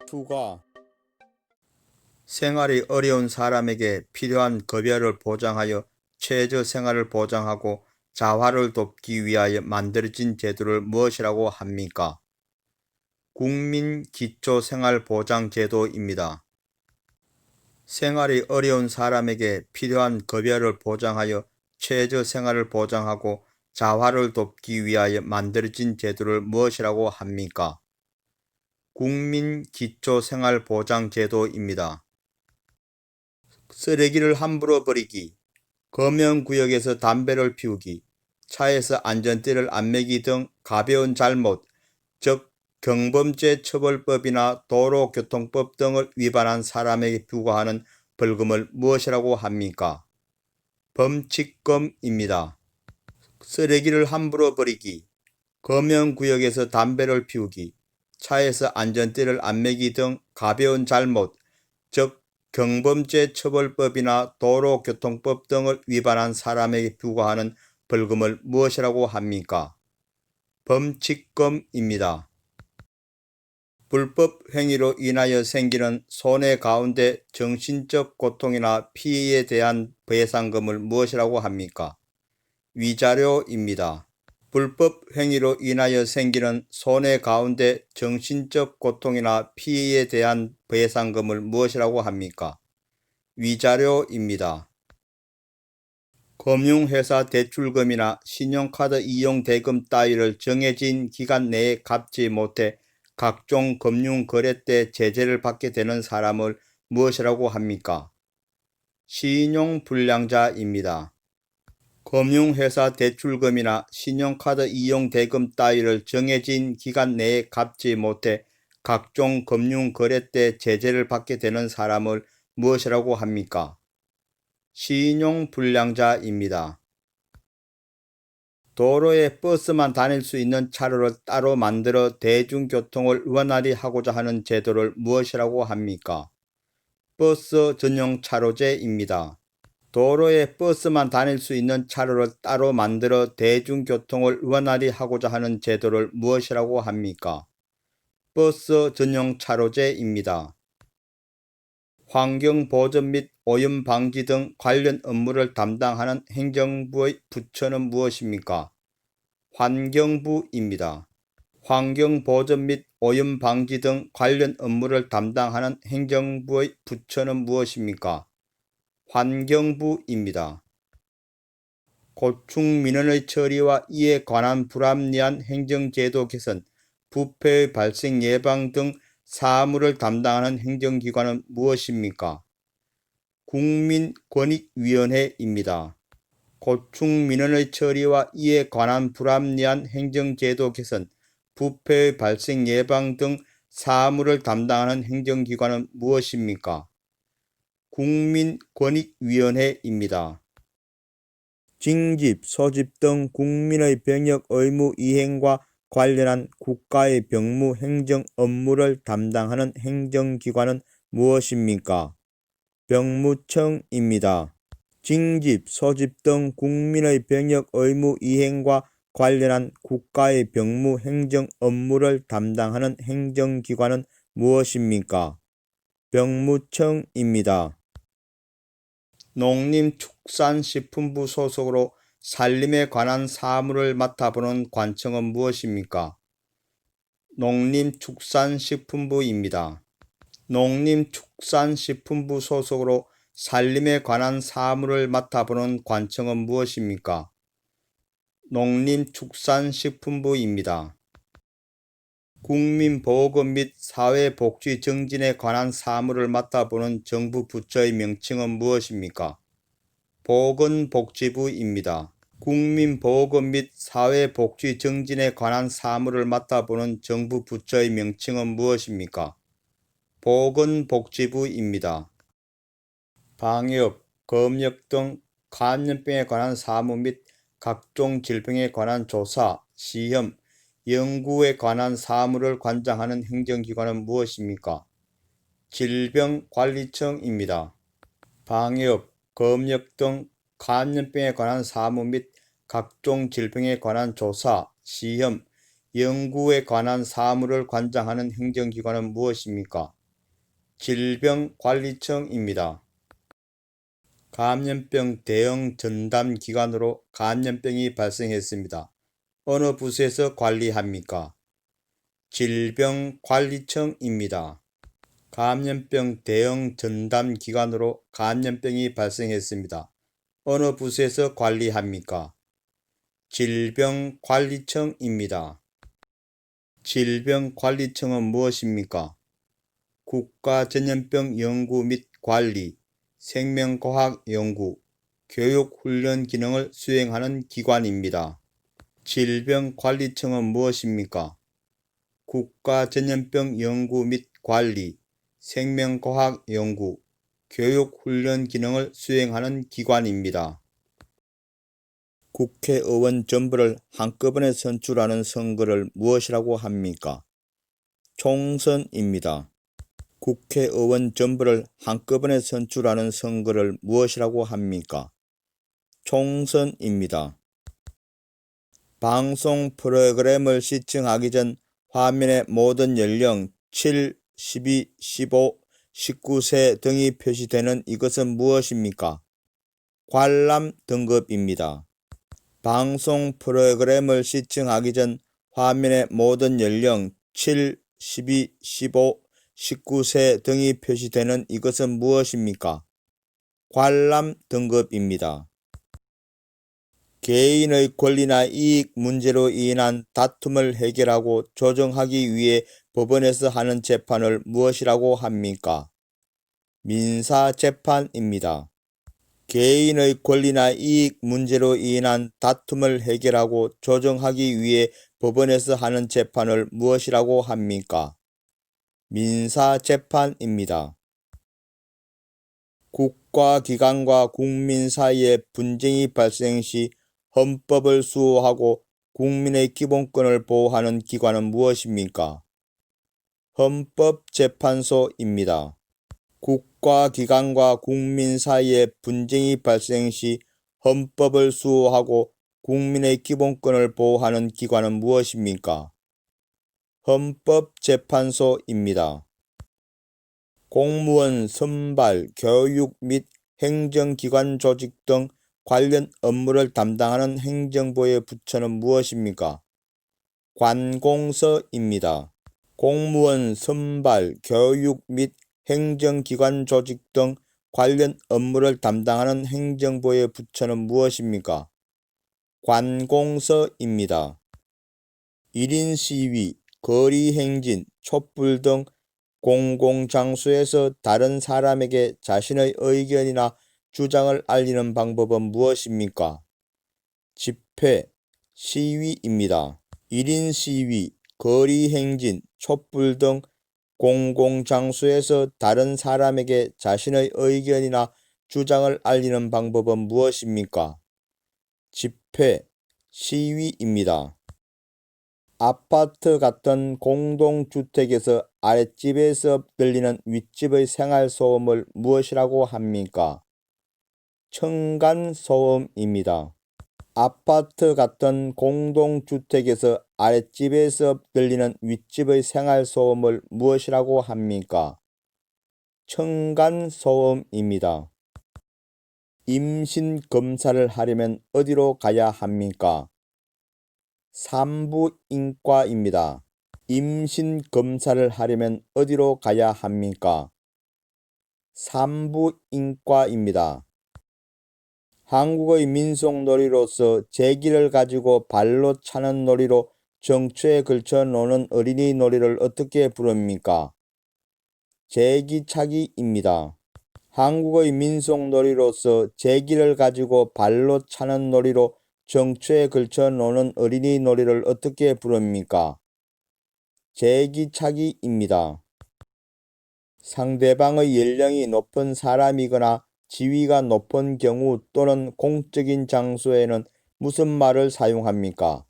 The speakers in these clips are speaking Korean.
투가 생활이 어려운 사람에게 필요한 급여를 보장하여 최저 생활을 보장하고 자활을 돕기 위하여 만들어진 제도를 무엇이라고 합니까? 국민기초생활보장제도입니다. 생활이 어려운 사람에게 필요한 급여를 보장하여 최저 생활을 보장하고 자활을 돕기 위하여 만들어진 제도를 무엇이라고 합니까? 국민기초생활보장제도입니다. 쓰레기를 함부로 버리기, 검역구역에서 담배를 피우기, 차에서 안전띠를 안 매기 등 가벼운 잘못, 즉 경범죄처벌법이나 도로교통법 등을 위반한 사람에게 부과하는 벌금을 무엇이라고 합니까? 범칙금입니다. 쓰레기를 함부로 버리기, 검역구역에서 담배를 피우기, 차에서 안전띠를 안 매기 등 가벼운 잘못, 즉 경범죄처벌법이나 도로교통법 등을 위반한 사람에게 부과하는 벌금을 무엇이라고 합니까? 범칙금입니다. 불법 행위로 인하여 생기는 손해 가운데 정신적 고통이나 피해에 대한 배상금을 무엇이라고 합니까? 위자료입니다. 불법 행위로 인하여 생기는 손해 가운데 정신적 고통이나 피해에 대한 배상금을 무엇이라고 합니까? 위자료입니다. 금융회사 대출금이나 신용카드 이용 대금 따위를 정해진 기간 내에 갚지 못해 각종 금융거래 때 제재를 받게 되는 사람을 무엇이라고 합니까? 신용불량자입니다. 금융회사 대출금이나 신용카드 이용 대금 따위를 정해진 기간 내에 갚지 못해 각종 금융거래 때 제재를 받게 되는 사람을 무엇이라고 합니까? 신용불량자입니다. 도로에 버스만 다닐 수 있는 차로를 따로 만들어 대중교통을 원활히 하고자 하는 제도를 무엇이라고 합니까? 버스 전용 차로제입니다. 도로에 버스만 다닐 수 있는 차로를 따로 만들어 대중교통을 원활히 하고자 하는 제도를 무엇이라고 합니까? 버스 전용 차로제입니다. 환경보전 및 오염 방지 등 관련 업무를 담당하는 행정부의 부처는 무엇입니까? 환경부입니다. 환경보전 및 오염 방지 등 관련 업무를 담당하는 행정부의 부처는 무엇입니까? 환경부입니다. 고충 민원의 처리와 이에 관한 불합리한 행정제도 개선, 부패의 발생 예방 등 사무를 담당하는 행정기관은 무엇입니까? 국민권익위원회입니다. 고충 민원의 처리와 이에 관한 불합리한 행정제도 개선, 부패의 발생 예방 등 사무를 담당하는 행정기관은 무엇입니까? 국민권익위원회입니다. 징집, 소집 등 국민의 병역 의무 이행과 관련한 국가의 병무 행정 업무를 담당하는 행정기관은 무엇입니까? 병무청입니다. 징집, 소집 등 국민의 병역 의무 이행과 관련한 국가의 병무 행정 업무를 담당하는 행정기관은 무엇입니까? 병무청입니다. 농림축산식품부 소속으로 산림에 관한 사무를 맡아보는 관청은 무엇입니까? 농림축산식품부입니다. 농림축산식품부 소속으로 산림에 관한 사무를 맡아보는 관청은 무엇입니까? 농림축산식품부입니다. 국민보건 및 사회복지 증진에 관한 사무를 맡아보는 정부 부처의 명칭은 무엇입니까? 보건복지부입니다. 국민보건 및 사회복지 증진에 관한 사무를 맡아보는 정부 부처의 명칭은 무엇입니까? 보건복지부입니다. 방역, 검역 등 감염병에 관한 사무 및 각종 질병에 관한 조사, 시험, 연구에 관한 사무를 관장하는 행정기관은 무엇입니까? 질병관리청입니다. 방역, 검역 등 감염병에 관한 사무 및 각종 질병에 관한 조사, 시험, 연구에 관한 사무를 관장하는 행정기관은 무엇입니까? 질병관리청입니다. 감염병 대응 전담 기관으로 감염병이 발생했습니다. 어느 부서에서 관리합니까? 질병관리청입니다. 감염병 대응 전담 기관으로 감염병이 발생했습니다. 어느 부서에서 관리합니까? 질병관리청입니다. 질병관리청은 무엇입니까? 국가전염병 연구 및 관리, 생명과학 연구, 교육훈련 기능을 수행하는 기관입니다. 질병관리청은 무엇입니까? 국가전염병 연구 및 관리, 생명과학 연구, 교육훈련 기능을 수행하는 기관입니다. 국회의원 전부를 한꺼번에 선출하는 선거를 무엇이라고 합니까? 총선입니다. 국회의원 전부를 한꺼번에 선출하는 선거를 무엇이라고 합니까? 총선입니다. 방송 프로그램을 시청하기 전 화면에 모든 연령 7, 12, 15, 19세 등이 표시되는 이것은 무엇입니까? 관람 등급입니다. 방송 프로그램을 시청하기 전 화면에 모든 연령 7, 12, 15, 19세 등이 표시되는 이것은 무엇입니까? 관람 등급입니다. 개인의 권리나 이익 문제로 인한 다툼을 해결하고 조정하기 위해 법원에서 하는 재판을 무엇이라고 합니까? 민사재판입니다. 개인의 권리나 이익 문제로 인한 다툼을 해결하고 조정하기 위해 법원에서 하는 재판을 무엇이라고 합니까? 민사재판입니다. 국가기관과 국민 사이에 분쟁이 발생 시 헌법을 수호하고 국민의 기본권을 보호하는 기관은 무엇입니까? 헌법재판소입니다. 국가기관과 국민 사이에 분쟁이 발생 시 헌법을 수호하고 국민의 기본권을 보호하는 기관은 무엇입니까? 헌법재판소입니다. 공무원 선발, 교육 및 행정기관 조직 등 관련 업무를 담당하는 행정부의 부처는 무엇입니까? 관공서입니다. 공무원 선발, 교육 및 행정기관 조직 등 관련 업무를 담당하는 행정부의 부처는 무엇입니까? 관공서입니다. 1인 시위, 거리 행진, 촛불 등 공공장소에서 다른 사람에게 자신의 의견이나 주장을 알리는 방법은 무엇입니까? 집회, 시위입니다. 1인 시위, 거리 행진, 촛불 등 공공장소에서 다른 사람에게 자신의 의견이나 주장을 알리는 방법은 무엇입니까? 집회, 시위입니다. 아파트 같은 공동주택에서 아랫집에서 들리는 윗집의 생활소음을 무엇이라고 합니까? 층간소음입니다. 아파트 같은 공동주택에서 아랫집에서 들리는 윗집의 생활소음을 무엇이라고 합니까? 층간소음입니다. 임신검사를 하려면 어디로 가야 합니까? 산부인과입니다. 임신검사를 하려면 어디로 가야 합니까? 산부인과입니다. 한국의 민속놀이로서 제기를 가지고 발로 차는 놀이로 정초에 걸쳐 노는 어린이 놀이를 어떻게 부릅니까? 제기차기입니다. 한국의 민속놀이로서 제기를 가지고 발로 차는 놀이로 정초에 걸쳐 노는 어린이 놀이를 어떻게 부릅니까? 제기차기입니다. 상대방의 연령이 높은 사람이거나 지위가 높은 경우 또는 공적인 장소에는 무슨 말을 사용합니까?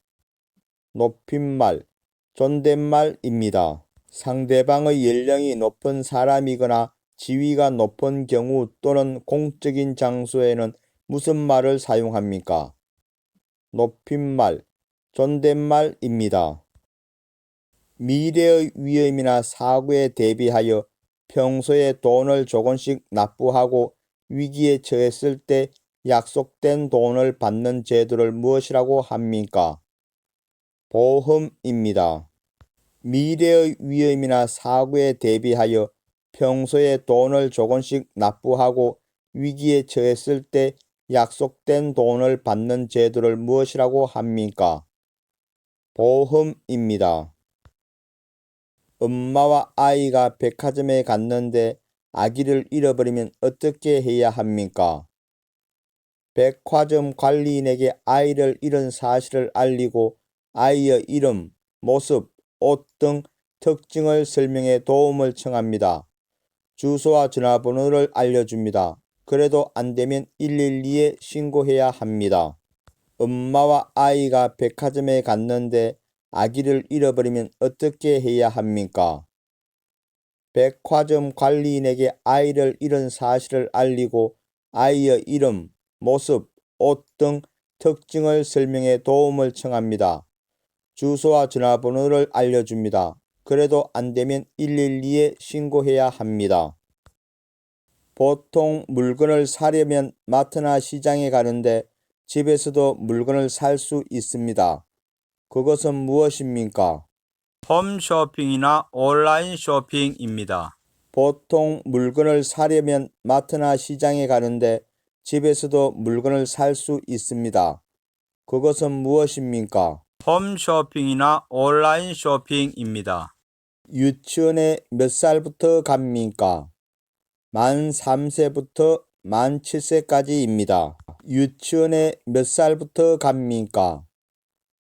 높임말, 존댓말입니다. 상대방의 연령이 높은 사람이거나 지위가 높은 경우 또는 공적인 장소에는 무슨 말을 사용합니까? 높임말, 존댓말입니다. 미래의 위험이나 사고에 대비하여 평소에 돈을 조금씩 납부하고 위기에 처했을 때 약속된 돈을 받는 제도를 무엇이라고 합니까? 보험입니다. 미래의 위험이나 사고에 대비하여 평소에 돈을 조금씩 납부하고 위기에 처했을 때 약속된 돈을 받는 제도를 무엇이라고 합니까? 보험입니다. 엄마와 아이가 백화점에 갔는데 아기를 잃어버리면 어떻게 해야 합니까? 백화점 관리인에게 아이를 잃은 사실을 알리고 아이의 이름, 모습, 옷 등 특징을 설명해 도움을 청합니다. 주소와 전화번호를 알려줍니다. 그래도 안 되면 112에 신고해야 합니다. 엄마와 아이가 백화점에 갔는데 아기를 잃어버리면 어떻게 해야 합니까? 백화점 관리인에게 아이를 잃은 사실을 알리고 아이의 이름, 모습, 옷 등 특징을 설명해 도움을 청합니다. 주소와 전화번호를 알려줍니다. 그래도 안 되면 112에 신고해야 합니다. 보통 물건을 사려면 마트나 시장에 가는데 집에서도 물건을 살 수 있습니다. 그것은 무엇입니까? 홈쇼핑이나 온라인 쇼핑입니다. 보통 물건을 사려면 마트나 시장에 가는데 집에서도 물건을 살 수 있습니다. 그것은 무엇입니까? 홈쇼핑이나 온라인 쇼핑입니다. 유치원에 몇 살부터 갑니까? 만 3세부터 만 7세까지입니다. 유치원에 몇 살부터 갑니까?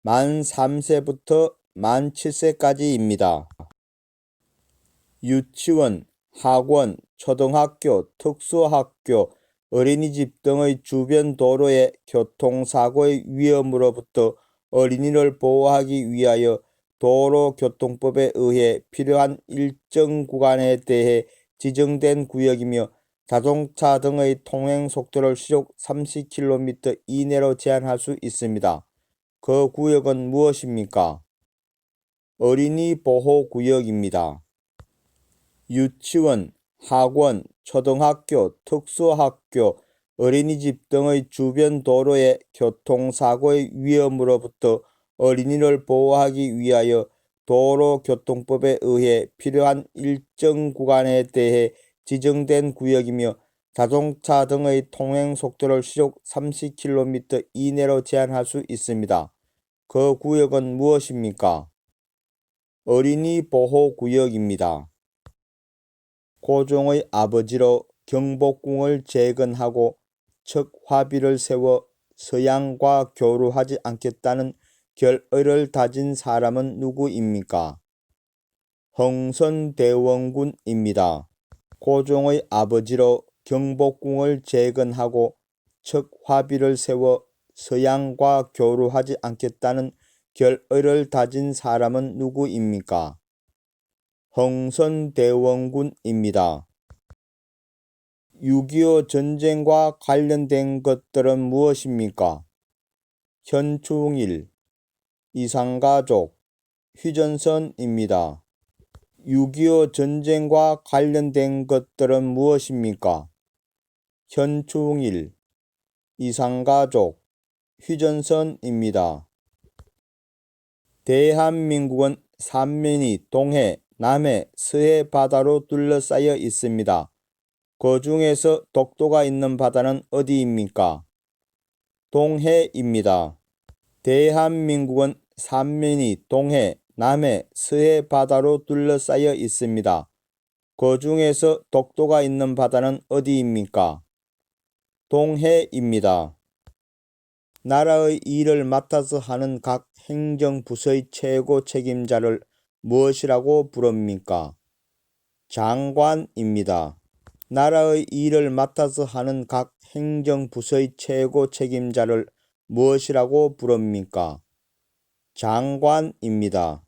만 3세부터 만 7세까지입니다. 유치원, 학원, 초등학교, 특수학교, 어린이집 등의 주변 도로의 교통사고의 위험으로부터 어린이를 보호하기 위하여 도로교통법에 의해 필요한 일정 구간에 대해 지정된 구역이며 자동차 등의 통행 속도를 시속 30km 이내로 제한할 수 있습니다. 그 구역은 무엇입니까? 어린이 보호구역입니다. 유치원, 학원, 초등학교, 특수학교, 어린이집 등의 주변 도로의 교통사고의 위험으로부터 어린이를 보호하기 위하여 도로교통법에 의해 필요한 일정 구간에 대해 지정된 구역이며 자동차 등의 통행 속도를 시속 30km 이내로 제한할 수 있습니다. 그 구역은 무엇입니까? 어린이 보호구역입니다. 고종의 아버지로 경복궁을 재건하고 척화비를 세워 서양과 교류하지 않겠다는 결의를 다진 사람은 누구입니까? 흥선대원군입니다. 고종의 아버지로 경복궁을 재건하고 척화비를 세워 서양과 교류하지 않겠다는 결의를 다진 사람은 누구입니까? 흥선대원군입니다. 6.25 전쟁과 관련된 것들은 무엇입니까? 현충일, 이산가족, 휴전선입니다. 6.25 전쟁과 관련된 것들은 무엇입니까? 현충일, 이산가족, 휴전선입니다. 대한민국은 삼면이 동해, 남해, 서해 바다로 둘러싸여 있습니다. 그 중에서 독도가 있는 바다는 어디입니까? 동해입니다. 대한민국은 삼면이 동해, 남해, 서해 바다로 둘러싸여 있습니다. 그 중에서 독도가 있는 바다는 어디입니까? 동해입니다. 나라의 일을 맡아서 하는 각 행정부서의 최고 책임자를 무엇이라고 부릅니까? 장관입니다. 나라의 일을 맡아서 하는 각 행정부서의 최고 책임자를 무엇이라고 부릅니까? 장관입니다.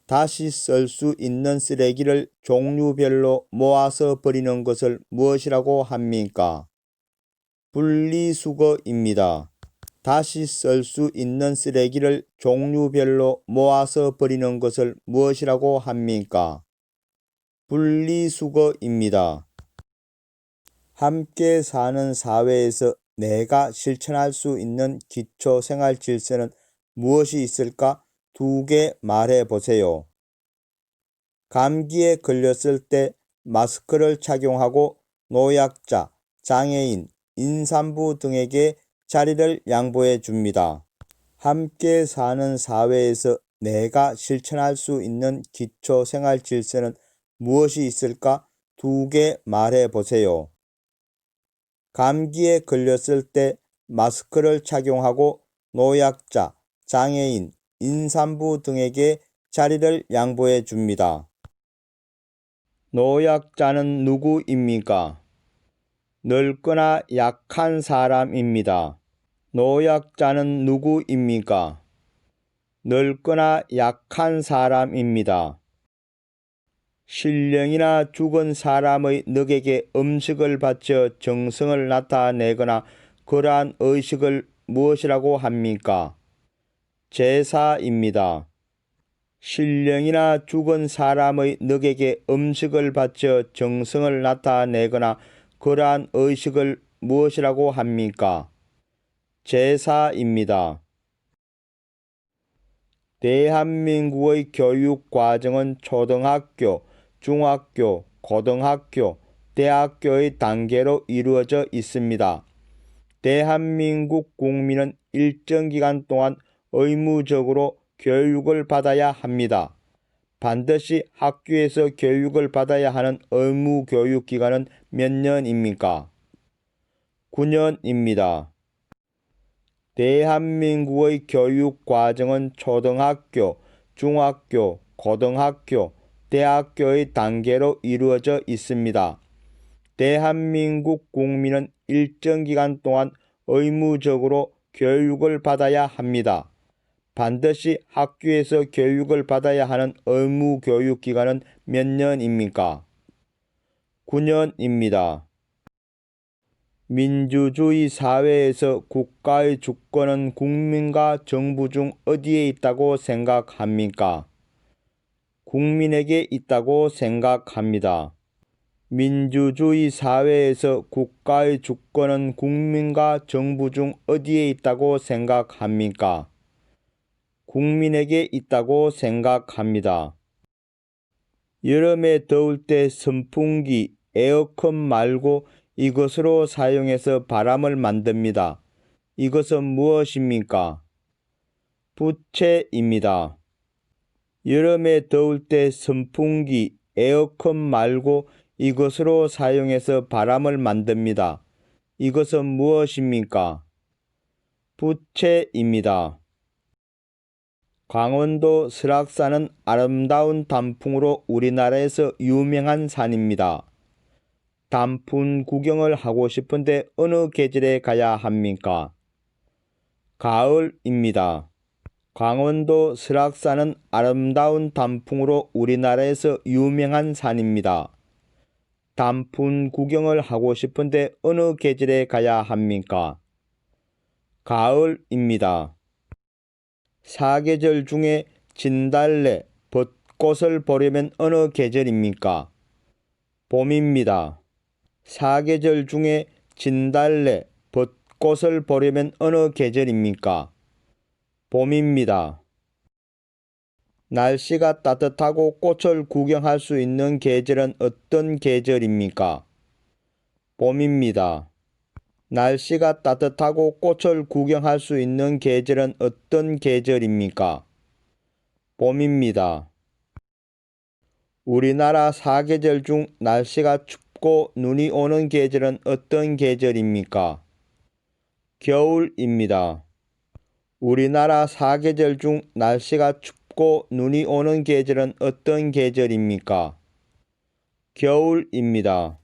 다시 쓸 수 있는 쓰레기를 종류별로 모아서 버리는 것을 무엇이라고 합니까? 분리수거입니다. 다시 쓸 수 있는 쓰레기를 종류별로 모아서 버리는 것을 무엇이라고 합니까? 분리수거입니다. 함께 사는 사회에서 내가 실천할 수 있는 기초생활 질서는 무엇이 있을까? 2개 말해 보세요. 감기에 걸렸을 때 마스크를 착용하고 노약자, 장애인, 임산부 등에게 자리를 양보해 줍니다. 함께 사는 사회에서 내가 실천할 수 있는 기초생활 질서는 무엇이 있을까? 2개 말해 보세요. 감기에 걸렸을 때 마스크를 착용하고 노약자, 장애인, 임산부 등에게 자리를 양보해 줍니다. 노약자는 누구입니까? 늙거나 약한 사람입니다. 노약자는 누구입니까? 늙거나 약한 사람입니다. 신령이나 죽은 사람의 늑에게 음식을 바쳐 정성을 나타내거나 그러한 의식을 무엇이라고 합니까? 제사입니다. 신령이나 죽은 사람의 늑에게 음식을 바쳐 정성을 나타내거나 그러한 의식을 무엇이라고 합니까? 제사입니다. 대한민국의 교육 과정은 초등학교, 중학교, 고등학교, 대학교의 단계로 이루어져 있습니다. 대한민국 국민은 일정 기간 동안 의무적으로 교육을 받아야 합니다. 반드시 학교에서 교육을 받아야 하는 의무 교육 기간은 몇 년입니까? 9년입니다. 대한민국의 교육 과정은 초등학교, 중학교, 고등학교, 대학교의 단계로 이루어져 있습니다. 대한민국 국민은 일정 기간 동안 의무적으로 교육을 받아야 합니다. 반드시 학교에서 교육을 받아야 하는 의무 교육 기간은 몇 년입니까? 9년입니다. 민주주의 사회에서 국가의 주권은 국민과 정부 중 어디에 있다고 생각합니까? 국민에게 있다고 생각합니다. 민주주의 사회에서 국가의 주권은 국민과 정부 중 어디에 있다고 생각합니까? 국민에게 있다고 생각합니다. 여름에 더울 때 선풍기, 에어컨 말고 이것으로 사용해서 바람을 만듭니다. 이것은 무엇입니까? 부채입니다. 여름에 더울 때 선풍기, 에어컨 말고 이것으로 사용해서 바람을 만듭니다. 이것은 무엇입니까? 부채입니다. 강원도 설악산은 아름다운 단풍으로 우리나라에서 유명한 산입니다. 단풍 구경을 하고 싶은데 어느 계절에 가야 합니까? 가을입니다. 강원도 설악산은 아름다운 단풍으로 우리나라에서 유명한 산입니다. 단풍 구경을 하고 싶은데 어느 계절에 가야 합니까? 가을입니다. 사계절 중에 진달래, 벚꽃을 보려면 어느 계절입니까? 봄입니다. 사계절 중에 진달래, 벚꽃을 보려면 어느 계절입니까? 봄입니다. 날씨가 따뜻하고 꽃을 구경할 수 있는 계절은 어떤 계절입니까? 봄입니다. 날씨가 따뜻하고 꽃을 구경할 수 있는 계절은 어떤 계절입니까? 봄입니다. 우리나라 사계절 중 날씨가 춥고 눈이 오는 계절은 어떤 계절입니까? 겨울입니다. 우리나라 사계절 중 날씨가 춥고 눈이 오는 계절은 어떤 계절입니까? 겨울입니다.